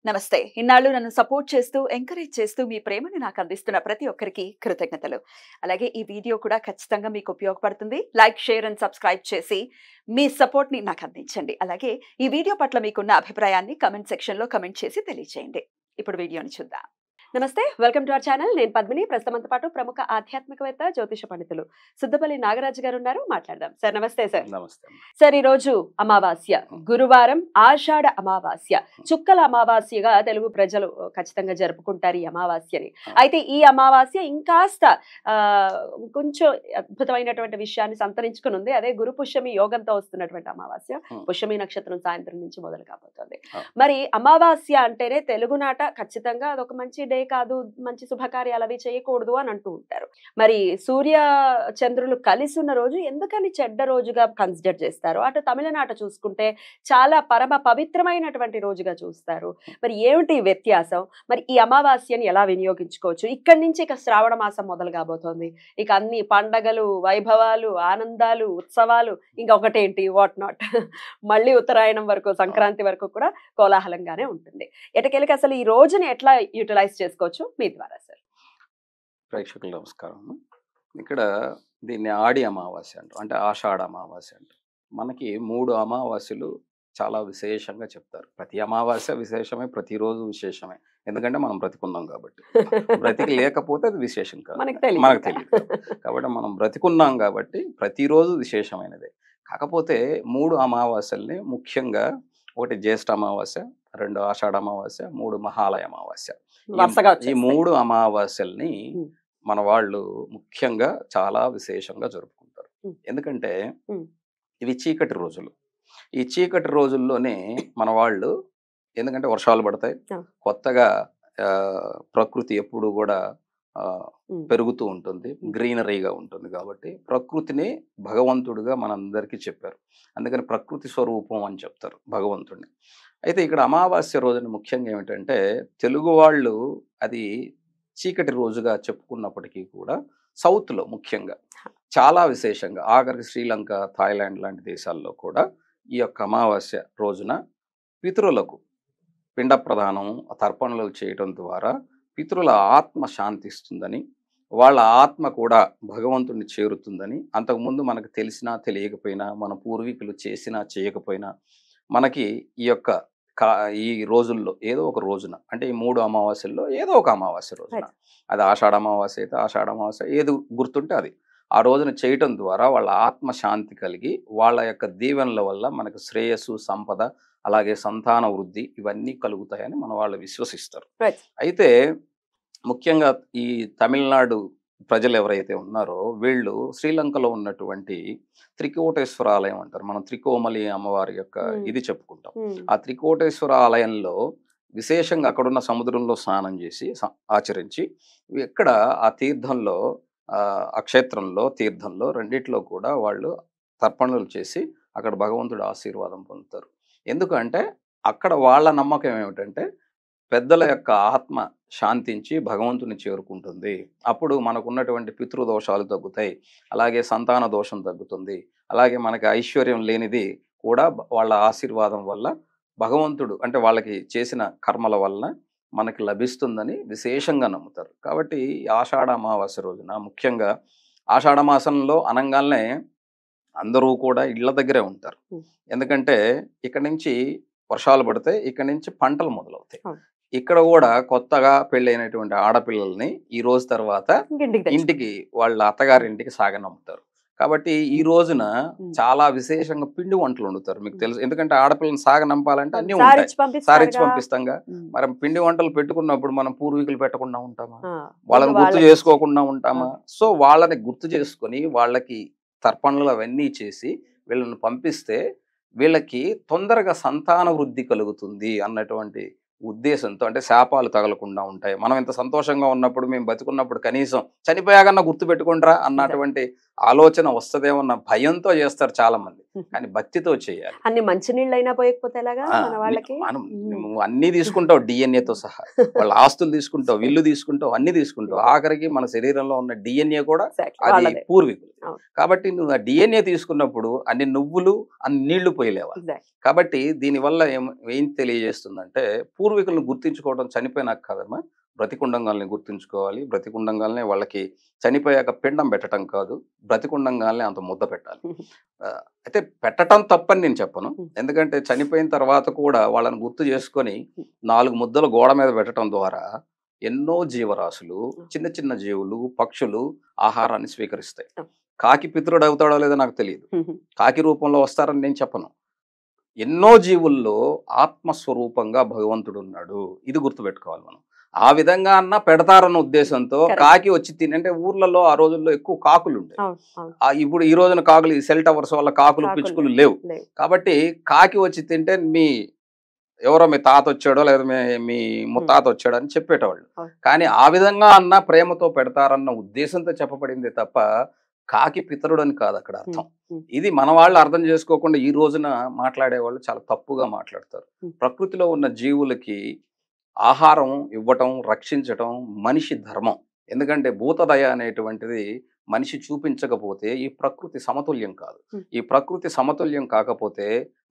నమస్తే. ఇన్నాళ్ళు నన్ను సపోర్ట్ చేస్తూ, ఎంకరేజ్ చేస్తూ మీ ప్రేమని నాకు అందిస్తున్న ప్రతి ఒక్కరికి కృతజ్ఞతలు. అలాగే ఈ వీడియో కూడా ఖచ్చితంగా మీకు ఉపయోగపడుతుంది. లైక్, షేర్ అండ్ సబ్స్క్రైబ్ చేసి మీ సపోర్ట్‌ని నాకు అందించండి. అలాగే ఈ వీడియో పట్ల మీకున్న అభిప్రాయాన్ని కామెంట్ సెక్షన్‌లో కామెంట్ చేసి తెలియజేయండి. ఇప్పుడు వీడియోని చూద్దాం. నమస్తే, వెల్కమ్ టు అవర్ ఛానల్. నేను పద్మిని. ప్రస్తుతంతో పాటు ప్రముఖ ఆధ్యాత్మికవేత్త, జ్యోతిష పండితులు సుద్దపల్లి నాగరాజు గారు ఉన్నారు. మాట్లాడదాం. సార్ నమస్తే సార్. నమస్తే. సార్, ఈ రోజు అమావాస్య, గురువారం, ఆషాఢ అమావాస్య, చుక్కల అమావాస్యగా తెలుగు ప్రజలు ఖచ్చితంగా జరుపుకుంటారు ఈ అమావాస్యని. అయితే ఈ అమావాస్య ఇంకాస్త కొంచెం అద్భుతమైనటువంటి విషయాన్ని సంతరించుకుని ఉంది. అదే గురు పుష్యమి యోగంతో వస్తున్నటువంటి అమావాస్య. పుష్యమి నక్షత్రం సాయంత్రం నుంచి మొదలు కాబోతోంది. మరి అమావాస్య అంటేనే తెలుగునాట ఖచ్చితంగా అదొక మంచి డే కాదు, మంచి శుభకార్యాలు అవి చేయకూడదు అని అంటూ ఉంటారు. మరి సూర్య చంద్రులు కలిసి ఉన్న రోజు ఎందుకని చెడ్డ రోజుగా కన్సిడర్ చేస్తారు? అటు తమిళనాట చూసుకుంటే చాలా పరమ పవిత్రమైనటువంటి రోజుగా చూస్తారు. మరి ఏమిటి వ్యత్యాసం? మరి ఈ అమావాస్యని ఎలా వినియోగించుకోవచ్చు? ఇక్కడి నుంచి ఇక శ్రావణ మాసం మొదలు కాబోతోంది. ఇక అన్ని పండగలు, వైభవాలు, ఆనందాలు, ఉత్సవాలు, ఇంకొకటేంటి వాట్ నాట్ మళ్ళీ ఉత్తరాయణం వరకు, సంక్రాంతి వరకు కూడా కోలాహలంగానే ఉంటుంది. ఎటకెళ్ళకి అసలు ఈ రోజుని ఎట్లా యూటిలైజ్ చేసుకోవచ్చు మీ ద్వారా సార్? ప్రేక్షకులు నమస్కారం. ఇక్కడ దీన్ని ఆడి అమావాస్య అంటారు, అంటే ఆషాఢ అమావాస్య అంటారు. మనకి 3 అమావాస్యలు చాలా విశేషంగా చెప్తారు. ప్రతి అమావాస్య విశేషమే, ప్రతిరోజు విశేషమే. ఎందుకంటే మనం బ్రతికున్నాం కాబట్టి. బ్రతికి లేకపోతే అది విశేషం కాదు, మనకు తెలియదు. కాబట్టి మనం బ్రతికున్నాం కాబట్టి ప్రతిరోజు విశేషమైనదే. కాకపోతే 3 అమావాస్యల్ని ముఖ్యంగా, ఒకటి జ్యేష్ఠ అమావాస్య, 2 ఆషాఢ అమావాస్య, 3 మహాలయ అమావాస్య. ఈ 3 అమావాస్యల్ని మన వాళ్ళు ముఖ్యంగా చాలా విశేషంగా జరుపుకుంటారు. ఎందుకంటే ఇవి చీకటి రోజులు. ఈ చీకటి రోజుల్లోనే మన వాళ్ళు, ఎందుకంటే వర్షాలు పడతాయి, కొత్తగా ప్రకృతి ఎప్పుడు కూడా పెరుగుతూ ఉంటుంది, గ్రీనరీగా ఉంటుంది. కాబట్టి ప్రకృతిని భగవంతుడిగా మనందరికీ చెప్పారు. అందుకని ప్రకృతి స్వరూపం అని చెప్తారు భగవంతుడిని. అయితే ఇక్కడ అమావాస్య రోజున ముఖ్యంగా ఏమిటంటే, తెలుగు వాళ్ళు అది చీకటి రోజుగా చెప్పుకున్నప్పటికీ కూడా సౌత్లో ముఖ్యంగా చాలా విశేషంగా, ఆఖరికి శ్రీలంక, థాయిలాండ్ లాంటి దేశాల్లో కూడా ఈ యొక్క అమావాస్య రోజున పితరులకు పిండ ప్రదానం, తర్పణలు చేయడం ద్వారా పితరుల ఆత్మ శాంతిస్తుందని, వాళ్ళ ఆత్మ కూడా భగవంతుడిని చేరుతుందని, అంతకుముందు మనకు తెలిసినా తెలియకపోయినా, మన పూర్వీకులు చేసినా చేయకపోయినా, మనకి ఈ యొక్క ఈ రోజుల్లో ఏదో ఒక రోజున, అంటే ఈ 3 అమావాస్యల్లో ఏదో ఒక అమావాస్య రోజున, అది ఆషాఢ అమావాస్య అయితే ఆషాఢ అమావాస్య, ఏది గుర్తుంటే అది ఆ రోజున చేయటం ద్వారా వాళ్ళ ఆత్మ శాంతి కలిగి, వాళ్ళ యొక్క దీవెనల వల్ల మనకు శ్రేయస్సు, సంపద, అలాగే సంతాన వృద్ధి ఇవన్నీ కలుగుతాయని మన వాళ్ళు విశ్వసిస్తారు. అయితే ముఖ్యంగా ఈ తమిళనాడు ప్రజలు ఎవరైతే ఉన్నారో వీళ్ళు శ్రీలంకలో ఉన్నటువంటి త్రికోటేశ్వర ఆలయం అంటారు. మనం త్రికోమలి అమ్మవారి యొక్క ఇది చెప్పుకుంటాం. ఆ త్రికోటేశ్వర ఆలయంలో విశేషంగా అక్కడున్న సముద్రంలో స్నానం చేసి ఆచరించి, ఎక్కడ ఆ తీర్థంలో, ఆ క్షేత్రంలో, తీర్థంలో రెండిట్లో కూడా వాళ్ళు తర్పణలు చేసి అక్కడ భగవంతుడి ఆశీర్వాదం పొందుతారు. ఎందుకంటే అక్కడ వాళ్ళ నమ్మకం ఏమిటంటే, పెద్దల యొక్క ఆత్మ శాంతించి భగవంతుని చేరుకుంటుంది, అప్పుడు మనకున్నటువంటి పితృదోషాలు తగ్గుతాయి, అలాగే సంతాన దోషం తగ్గుతుంది, అలాగే మనకి ఐశ్వర్యం లేనిది కూడా వాళ్ళ ఆశీర్వాదం వల్ల భగవంతుడు, అంటే వాళ్ళకి చేసిన కర్మల వలన మనకి లభిస్తుందని విశేషంగా నమ్ముతారు. కాబట్టి ఆషాఢ అమావాస్య రోజున ముఖ్యంగా, ఆషాఢ మాసంలో అనంగానే అందరూ కూడా ఇళ్ల దగ్గరే ఉంటారు. ఎందుకంటే ఇక్కడ నుంచి వర్షాలు పడితే ఇక్కడ నుంచి పంటలు మొదలవుతాయి. ఇక్కడ కూడా కొత్తగా పెళ్ళైనటువంటి ఆడపిల్లల్ని ఈ రోజు తర్వాత ఇంటికి, వాళ్ళ అత్తగారింటికి సాగనంపుతారు. కాబట్టి ఈ రోజున చాలా విశేషంగా పిండి వంటలు వండుతారు. మీకు తెలుసు, ఎందుకంటే ఆడపిల్లని సాగనంపాలంటే అన్ని ఉంటాయి, సారించి పంపిస్తాంగా. మరి పిండి వంటలు పెట్టుకున్నప్పుడు మనం పూర్వీకులు పెట్టకుండా ఉంటామా? వాళ్ళని గుర్తు చేసుకోకుండా ఉంటామా? సో వాళ్ళని గుర్తు చేసుకొని వాళ్ళకి తర్పణలు అవన్నీ చేసి వీళ్ళని పంపిస్తే వీళ్ళకి తొందరగా సంతాన వృద్ధి కలుగుతుంది అన్నటువంటి ఉద్దేశంతో, అంటే శాపాలు తగలకుండా ఉంటాయి. మనం ఇంత సంతోషంగా ఉన్నప్పుడు, మేము బతుకున్నప్పుడు కనీసం చనిపోయాకన్నా గుర్తు పెట్టుకుంటారా అన్నటువంటి ఆలోచన వస్తుందేమన్న భయంతో చేస్తారు చాలా మంది, కానీ భక్తితో చేయాలి. అన్ని మంచినీళ్ళు అయినా పోయకపోతే ఎలాగా మన వాళ్ళకి? మనం నువ్వు అన్ని తీసుకుంటావు, డిఎన్ఏతో సహా వాళ్ళ ఆస్తులు తీసుకుంటావు, ఇల్లు తీసుకుంటావు, అన్ని తీసుకుంటావు, ఆఖరికి మన శరీరంలో ఉన్న డిఎన్ఏ కూడా అది పూర్వీకులు. కాబట్టి నువ్వు ఆ డిఎన్ఏ తీసుకున్నప్పుడు అన్ని నువ్వులు అన్ని నీళ్లు పోయలేవా. కాబట్టి దీనివల్ల ఏం తెలియజేస్తుందంటే పూర్వీకులను గుర్తించుకోవడం చనిపోయినాక కాదమ్మా, బ్రతికుండంగాల్ని గుర్తుంచుకోవాలి. బ్రతికుండంగాల్నే వాళ్ళకి చనిపోయాక పిండం పెట్టడం కాదు, బ్రతికుండంగాల్నే అంత ముద్ద పెట్టాలి. అయితే పెట్టడం తప్పని నేను చెప్పను, ఎందుకంటే చనిపోయిన తర్వాత కూడా వాళ్ళని గుర్తు చేసుకొని 4 ముద్దలు గోడ మీద పెట్టడం ద్వారా ఎన్నో జీవరాశులు, చిన్న చిన్న జీవులు, పక్షులు ఆహారాన్ని స్వీకరిస్తాయి. కాకి పితృడు అవుతాడో లేదో నాకు తెలియదు, కాకి రూపంలో వస్తారని నేను చెప్పను. ఎన్నో జీవుల్లో ఆత్మస్వరూపంగా భగవంతుడు ఉన్నాడు, ఇది గుర్తుపెట్టుకోవాలి మనం. ఆ విధంగా అన్న పెడతారన్న ఉద్దేశంతో కాకి వచ్చి తినంటే ఊర్లలో ఆ రోజుల్లో ఎక్కువ కాకులు ఉంటాయి. ఇప్పుడు ఈ రోజున కాకులు సెల్ టవర్స్ వల్ల కాకులు పిచ్చుకులు లేవు, కాబట్టి కాకి వచ్చి తింటే ఎవరో మీ తాత వచ్చాడో లేదా మీ ముత్తాత వచ్చాడో అని చెప్పేటవాళ్ళు. కానీ ఆ విధంగా అన్న ప్రేమతో పెడతారన్న ఉద్దేశంతో చెప్పబడింది తప్ప కాకి పితరుడు అని కాదు అక్కడ అర్థం. ఇది మన వాళ్ళు అర్థం చేసుకోకుండా ఈ రోజున మాట్లాడే వాళ్ళు చాలా తప్పుగా మాట్లాడతారు. ప్రకృతిలో ఉన్న జీవులకి ఆహారం ఇవ్వటం, రక్షించటం మనిషి ధర్మం. ఎందుకంటే భూతదయ అనేటువంటిది మనిషి చూపించకపోతే ఈ ప్రకృతి సమతుల్యం కాదు. ఈ ప్రకృతి సమతుల్యం కాకపోతే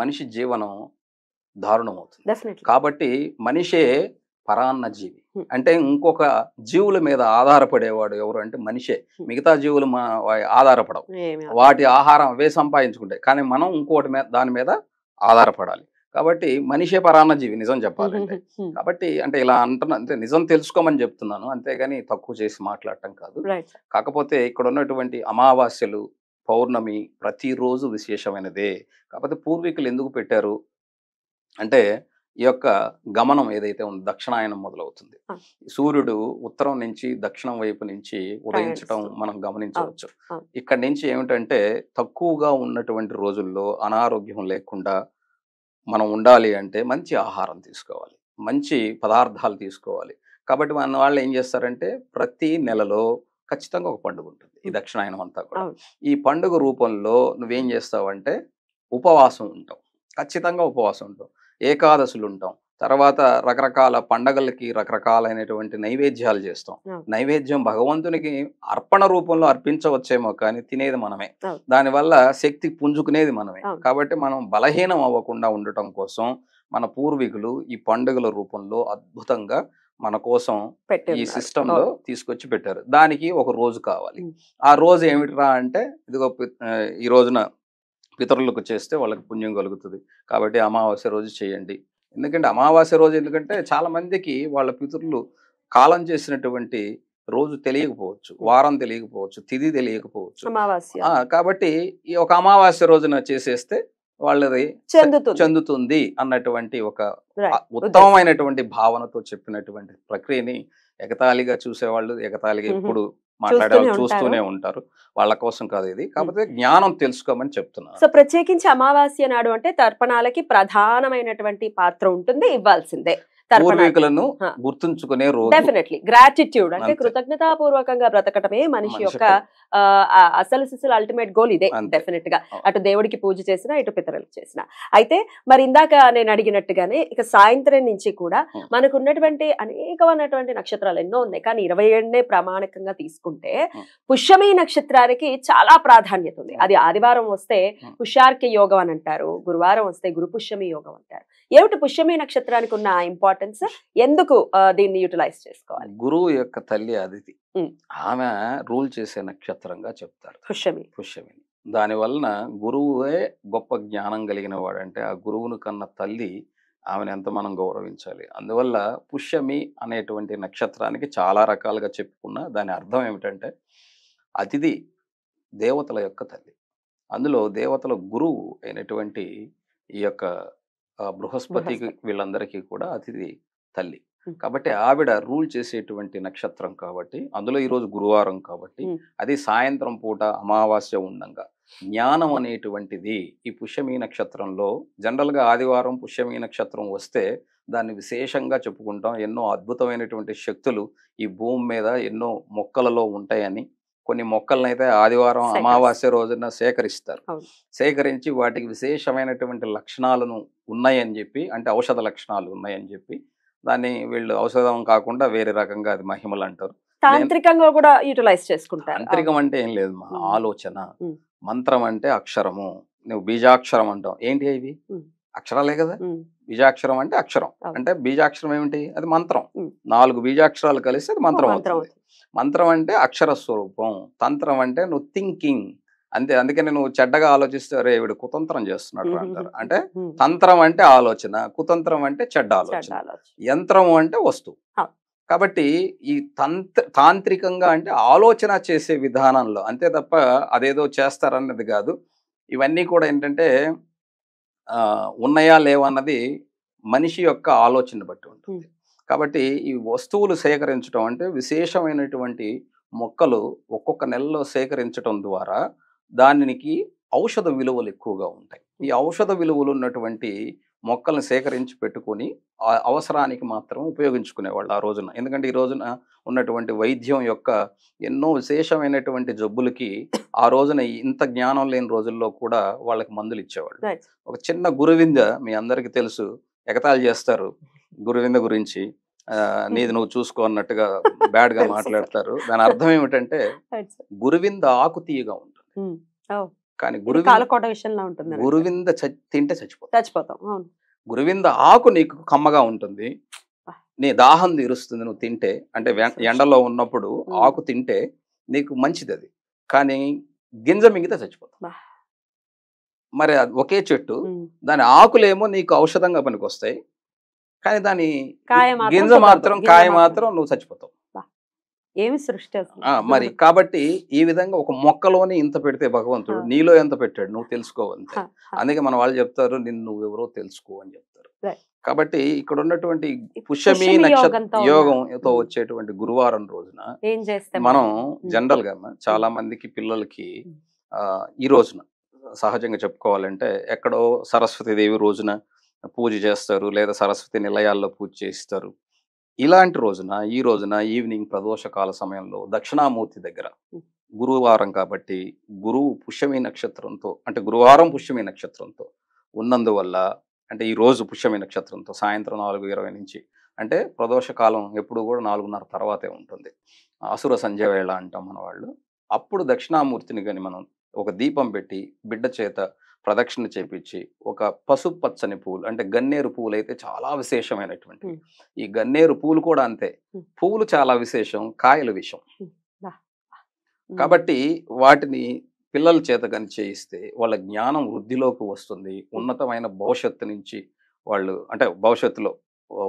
మనిషి జీవనం దారుణం అవుతుంది. కాబట్టి మనిషే పరాన్న జీవి, అంటే ఇంకొక జీవుల మీద ఆధారపడేవాడు ఎవరు అంటే మనిషే. మిగతా జీవులు ఆధారపడవు, వాటి ఆహారం అవే సంపాదించుకుంటాయి, కానీ మనం ఇంకోటి దాని మీద ఆధారపడాలి. కాబట్టి మనిషే పరాన్న జీవి నిజం చెప్పాలంటే. కాబట్టి అంటే ఇలా అంటున్నా, అంటే నిజం తెలుసుకోమని చెప్తున్నాను, అంతేగాని తక్కువ చేసి మాట్లాడటం కాదు. కాకపోతే ఇక్కడ ఉన్నటువంటి అమావాస్యలు, పౌర్ణమి ప్రతిరోజు విశేషమైనదే. కాకపోతే పూర్వీకులు ఎందుకు పెట్టారు అంటే ఈ యొక్క గమనం ఏదైతే ఉందో దక్షిణాయనం మొదలవుతుంది. సూర్యుడు ఉత్తరం నుంచి దక్షిణం వైపు నుంచి ఉదయించడం మనం గమనించవచ్చు. ఇక్కడి నుంచి ఏమిటంటే తక్కువగా ఉన్నటువంటి రోజుల్లో అనారోగ్యం లేకుండా మనం ఉండాలి అంటే మంచి ఆహారం తీసుకోవాలి, మంచి పదార్థాలు తీసుకోవాలి. కాబట్టి మన వాళ్ళు ఏం చేస్తారంటే ప్రతి నెలలో ఖచ్చితంగా ఒక పండుగ ఉంటుంది, ఈ దక్షిణాయనం అంతా కూడా. ఈ పండుగ రూపంలో నువ్వేం చేస్తావంటే ఉపవాసం ఉంటావు, ఖచ్చితంగా ఉపవాసం ఉంటావు, ఏకాదశులు ఉంటాం, తర్వాత రకరకాల పండగలకి రకరకాలైనటువంటి నైవేద్యాలు చేస్తాం. నైవేద్యం భగవంతునికి అర్పణ రూపంలో అర్పించవచ్చేమో కానీ తినేది మనమే, దానివల్ల శక్తి పుంజుకునేది మనమే. కాబట్టి మనం బలహీనం అవ్వకుండా ఉండటం కోసం మన పూర్వీకులు ఈ పండుగల రూపంలో అద్భుతంగా మన కోసం ఈ సిస్టంలో తీసుకొచ్చి పెట్టారు. దానికి ఒక రోజు కావాలి. ఆ రోజు ఏమిటిరా అంటే ఇదిగో ఈ రోజున పితరులకు చేస్తే వాళ్ళకి పుణ్యం కలుగుతుంది, కాబట్టి అమావాస్య రోజు చేయండి. ఎందుకంటే అమావాస్య రోజు ఎందుకంటే చాలా మందికి వాళ్ళ పితరులు కాలం చేసినటువంటి రోజు తెలియకపోవచ్చు, వారం తెలియకపోవచ్చు, తిథి తెలియకపోవచ్చు. కాబట్టి ఈ ఒక అమావాస్య రోజున చేసేస్తే వాళ్ళది చెందుతుంది అన్నటువంటి ఒక ఉత్తమమైనటువంటి భావనతో చెప్పినటువంటి ప్రక్రియని ఎగతాళిగా చూసేవాళ్ళు, ఎగతాళిగా ఎప్పుడు మాట్లాడే చూస్తూనే ఉంటారు. వాళ్ళ కోసం కాదు ఇది, కాకపోతే జ్ఞానం తెలుసుకోమని చెప్తున్నారు. సో ప్రత్యేకించి అమావాస్య నాడు అంటే తర్పణాలకి ప్రధానమైనటువంటి పాత్ర ఉంటుంది, ఇవ్వాల్సిందే. పూర్వీకులను గుర్తుంచుకునే రోజు, డెఫినెట్లీ గ్రాటిట్యూడ్ అంటే కృతజ్ఞతాపూర్వకంగా బ్రతకటమే మనిషి యొక్క అసలు సిసలు అల్టిమేట్ గోల్ ఇదే. డెఫినెట్ గా అటు దేవుడికి పూజ చేసినా ఇటు పితరులకు చేసినా. అయితే మరి ఇందాక నేను అడిగినట్టుగానే ఇక సాయంత్రం నుంచి కూడా మనకు ఉన్నటువంటి అనేకమైనటువంటి నక్షత్రాలు ఎన్నో ఉన్నాయి, కానీ 27 ప్రామాణికంగా తీసుకుంటే పుష్యమి నక్షత్రానికి చాలా ప్రాధాన్యత ఉంది. అది ఆదివారం వస్తే పుష్యార్క యోగం అని అంటారు, గురువారం వస్తే గురు పుష్యమి యోగం అంటారు. ఏమిటి పుష్యమి నక్షత్రానికి ఉన్న ఇంపార్టెన్స్, ఎందుకు దీన్ని యూటిలైజ్ చేసుకోవాలి? గురువు యొక్క తల్లి అదితి, ఆమె రూల్ చేసే నక్షత్రంగా చెప్తారు పుష్యమి. దాని వలన గురువే గొప్ప జ్ఞానం కలిగిన వాడంటే ఆ గురువును కన్న తల్లి ఆమెను ఎంత మనం గౌరవించాలి. అందువల్ల పుష్యమి అనేటువంటి నక్షత్రానికి చాలా రకాలుగా చెప్పుకున్న దాని అర్థం ఏమిటంటే అతిథి దేవతల యొక్క తల్లి. అందులో దేవతల గురువు అయినటువంటి ఈ యొక్క బృహస్పతికి వీళ్ళందరికీ కూడా అతిథి తల్లి. కాబట్టి ఆవిడ రూల్ చేసేటువంటి నక్షత్రం కాబట్టి, అందులో ఈరోజు గురువారం కాబట్టి, అది సాయంత్రం పూట అమావాస్య ఉండంగా జ్ఞానం అనేటువంటిది ఈ పుష్యమి నక్షత్రంలో జనరల్గా ఆదివారం పుష్యమి నక్షత్రం వస్తే దాన్ని విశేషంగా చెప్పుకుంటాం. ఎన్నో అద్భుతమైనటువంటి శక్తులు ఈ భూమి మీద ఎన్నో మొక్కలలో ఉంటాయని, కొన్ని మొక్కలనైతే ఆదివారం అమావాస్య రోజున సేకరిస్తారు. అవును. సేకరించి వాటికి విశేషమైనటువంటి లక్షణాలను ఉన్నాయని చెప్పి, అంటే ఔషధ లక్షణాలు ఉన్నాయని చెప్పి, దాన్ని వీళ్ళు ఔషధం కాకుండా వేరే రకంగా అది మహిమలు అంటారు. తాంత్రికంగా కూడా యూటిలైజ్ చేసుకుంటారు. తాంత్రికం అంటే ఏం లేదు మా ఉమ్. ఆలోచన. ఉమ్. మంత్రం అంటే అక్షరము. నువ్వు బీజాక్షరం అంటావు, ఏంటి ఇవి? ఉమ్. అక్షరాలే కదా. ఉమ్. బీజాక్షరం అంటే అక్షరం, అవును. అంటే బీజాక్షరం ఏమిటి? అది మంత్రం. ఉమ్. 4 బీజాక్షరాలు కలిసి అది మంత్రం మంత్రం అవుతుంది. మంత్రం అంటే అక్షర స్వరూపం. తంత్రం అంటే నువ్వు థింకింగ్ అంతే. అందుకని నువ్వు చెడ్డగా ఆలోచిస్తే రే వీడు కుతంత్రం చేస్తున్నాడు అంటారు. అంటే ఉమ్. తంత్రం అంటే ఆలోచన, కుతంత్రం అంటే చెడ్డ చెడ్డ ఆలోచన, ఆలోచన. యంత్రము అంటే వస్తువు. అవును. కాబట్టి ఈ తాంత్రికంగా అంటే ఆలోచన చేసే విధానంలో, అంతే తప్ప అదేదో చేస్తారన్నది కాదు. ఇవన్నీ కూడా ఏంటంటే ఉన్నాయా లేవన్నది మనిషి యొక్క ఆలోచన బట్టి ఉంటుంది. కాబట్టి ఈ వస్తువులు సేకరించడం అంటే విశేషమైనటువంటి మొక్కలు ఒక్కొక్క నెలలో సేకరించడం ద్వారా దానికి ఔషధ విలువలు ఎక్కువగా ఉంటాయి. ఈ ఔషధ విలువలు ఉన్నటువంటి మొక్కలను సేకరించి పెట్టుకొని అవసరానికి మాత్రం ఉపయోగించుకునేవాళ్ళు ఆ రోజున. ఎందుకంటే ఈ రోజున ఉన్నటువంటి వైద్యం యొక్క ఎన్నో విశేషమైనటువంటి జబ్బులకి ఆ రోజున ఇంత జ్ఞానం లేని రోజుల్లో కూడా వాళ్ళకి మందులు ఇచ్చేవాళ్ళు. ఒక చిన్న గురువింద మీ అందరికీ తెలుసు, ఎగతాళి చేస్తారు గురువింద గురించి. నీది నువ్వు చూసుకో అన్నట్టుగా బ్యాడ్ గా మాట్లాడతారు. దాని అర్థం ఏమిటంటే గురువింద ఆకు తీయగా ఉంటుంది, కానీ గురువింద తింటే చచ్చిపోతాం. గురువింద ఆకు నీకు కమ్మగా ఉంటుంది, నీ దాహం తీరుస్తుంది నువ్వు తింటే. అంటే ఎండలో ఉన్నప్పుడు ఆకు తింటే నీకు మంచిది అది, కానీ గింజ మింగితే చచ్చిపోతాం. మరి ఒకే చెట్టు, దాని ఆకులేమో నీకు ఔషధంగా పనికొస్తాయి, కానీ దాని గింజ మాత్రం కాయ మాత్రం నువ్వు చచ్చిపోతావు. ఏమి సృష్టి మరి కాబట్టి ఈ విధంగా ఒక మొక్కలోని ఇంత పెడితే భగవంతుడు నీలో ఎంత పెట్టాడు నువ్వు తెలుసుకోవంతే. అందుకే మన వాళ్ళు చెప్తారు నిన్ను నువ్వెవరో తెలుసుకో అని చెప్తారు. కాబట్టి ఇక్కడ ఉన్నటువంటి పుష్యమి నక్షత్ర యోగంతో వచ్చేటువంటి గురువారం రోజున మనం జనరల్ గా చాలా మందికి పిల్లలకి ఈ రోజున సహజంగా చెప్పుకోవాలంటే ఎక్కడో సరస్వతీదేవి రోజున పూజ చేస్తారు, లేదా సరస్వతి నిలయాల్లో పూజ చేయిస్తారు. ఇలాంటి రోజున ఈ రోజున ఈవినింగ్ ప్రదోషకాల సమయంలో దక్షిణామూర్తి దగ్గర గురువారం కాబట్టి గురువు పుష్యమి నక్షత్రంతో, అంటే గురువారం పుష్యమి నక్షత్రంతో ఉన్నందువల్ల, అంటే ఈ రోజు పుష్యమి నక్షత్రంతో సాయంత్రం 4:20 నుంచి, అంటే ప్రదోషకాలం ఎప్పుడు కూడా 4:30 తర్వాతే ఉంటుంది, అసుర సంధ్య వేళ అంటాం మన వాళ్ళు. అప్పుడు దక్షిణామూర్తిని కానీ మనం ఒక దీపం పెట్టి బిడ్డ చేత ప్రదక్షిణ చేపించి ఒక పసుపు పచ్చని పూలు, అంటే గన్నేరు పూలు అయితే చాలా విశేషమైనటువంటి, ఈ గన్నేరు పూలు కూడా అంతే, పువ్వులు చాలా విశేషం, కాయలు విషం. కాబట్టి వాటిని పిల్లల చేత కానీ చేయిస్తే వాళ్ళ జ్ఞానం వృద్ధిలోకి వస్తుంది, ఉన్నతమైన భవిష్యత్తు నుంచి వాళ్ళు, అంటే భవిష్యత్తులో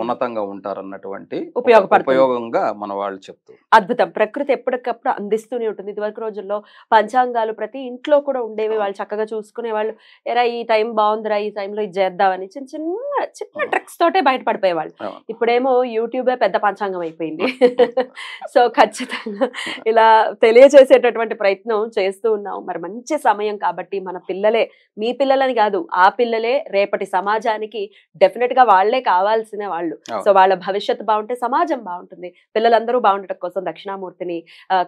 ఉన్నతంగా ఉంటారన్నటువంటి ఉపయోగంగా మన వాళ్ళు చెప్తారు. అద్భుతం. ప్రకృతి ఎప్పటికప్పుడు అందిస్తూనే ఉంటుంది. ఇదివరకు రోజుల్లో పంచాంగాలు ప్రతి ఇంట్లో కూడా ఉండేవి, వాళ్ళు చక్కగా చూసుకునే వాళ్ళు. ఎరా ఈ టైం బాగుందిరా, ఈ టైంలో ఇది చేద్దామని చిన్న చిన్న చిన్న ట్రిక్స్ తోటే బయటపడిపోయేవాళ్ళు. ఇప్పుడేమో యూట్యూబే పెద్ద పంచాంగం అయిపోయింది. సో ఖచ్చితంగా ఇలా తెలియజేసేటటువంటి ప్రయత్నం చేస్తూ ఉన్నాం. మరి మంచి సమయం కాబట్టి మన పిల్లలే, మీ పిల్లలని కాదు ఆ పిల్లలే రేపటి సమాజానికి డెఫినెట్ గా వాళ్లే కావాల్సిన వాళ్ళు. సో వాళ్ళ భవిష్యత్తు బాగుంటే సమాజం బాగుంటుంది. పిల్లలందరూ బాగుండటం కోసం దక్షిణామూర్తిని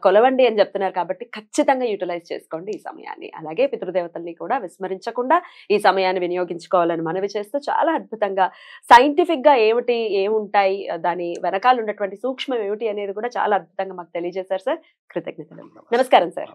కొలవండి అని చెప్తున్నారు కాబట్టి ఖచ్చితంగా యూటిలైజ్ చేసుకోండి ఈ సమయాన్ని. అలాగే పితృదేవతల్ని కూడా విస్మరించకుండా ఈ సమయాన్ని వినియోగించుకోవాలని మనవి చేస్తూ చాలా అద్భుతంగా సైంటిఫిక్ గా ఏముంటాయి, దాని వెనకాల ఉన్నటువంటి సూక్ష్మం ఏమిటి అనేది కూడా చాలా అద్భుతంగా మాకు తెలియజేశారు సార్. కృతజ్ఞతలు. నమస్కారం సార్.